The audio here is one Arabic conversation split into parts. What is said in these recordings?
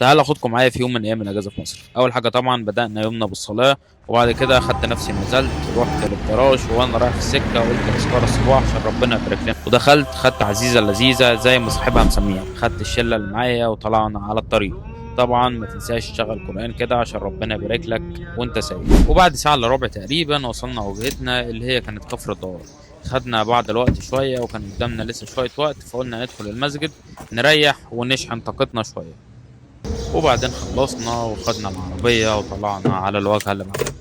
تعال اخدكم معايا في يوم من ايام الاجازه في مصر. اول حاجه طبعا بدانا يومنا بالصلاه، وبعد كده خدت نفسي نزلت رحت للجراج، وانا رايح في السكه قلت تذكار الصباح عشان ربنا يبارك لنا، ودخلت خدت عزيزه لذيذه زي ما صاحبها مسميها، خدت الشله اللي معايا وطلعنا على الطريق. طبعا ما تنساش تشغل قرآن كده عشان ربنا يبارك لك وانت سايق. وبعد ساعة الا ربع تقريبا وصلنا وجهتنا اللي هي كانت كفر الدوار. خدنا بعض الوقت شوية وكان قدامنا لسه شوية وقت، فقلنا ندخل المسجد نريح ونشحن طاقتنا شوية. وبعدين خلصنا وخدنا العربية وطلعنا على الواجهة اللي بعدها.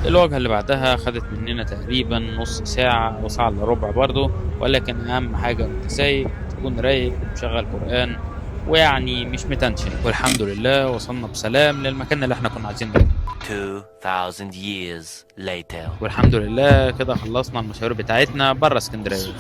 الواجهة اللي بعدها خدت مننا تقريبا نص ساعة أو ساعة إلا ربع برضه، ولكن أهم حاجة وأنت سايق تكون رايق ومشغل قرآن ويعني مش متنشن. والحمد لله وصلنا بسلام للمكان اللي احنا كنا عايزين نروح. 2000 years later. والحمد لله كده خلصنا المشاوير بتاعتنا بره اسكندرية.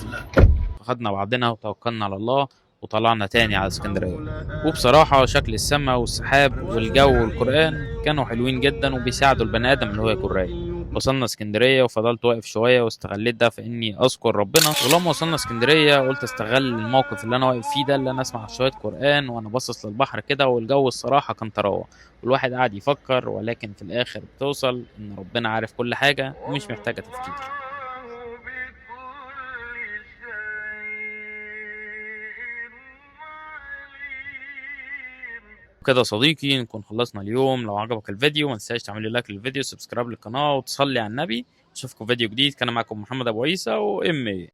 فخدنا بعضنا وتوكلنا على الله وطلعنا تاني على اسكندرية. وبصراحة شكل السماء والسحاب والجو والقرآن كانوا حلوين جدا وبيساعدوا البني آدم اللي هو يكون رايق. وصلنا اسكندرية وفضلت واقف شوية واستغليت ده في إني أذكر ربنا. ولما وصلنا اسكندرية قلت استغل الموقف اللي أنا واقف فيه ده اللي أنا أسمع شوية قرآن وأنا باصص للبحر كده، والجو الصراحة كان طراوة. والواحد قاعد يفكر، ولكن في الآخر بتوصل إن ربنا عارف كل حاجة ومش محتاجة تفكير. كده صديقي نكون خلصنا اليوم. لو عجبك الفيديو ما تنساش تعمل لي لايك للفيديو، سبسكرايب للقناة وتصلي على النبي. اشوفكم فيديو جديد. كان معكم محمد ابو عيسى وام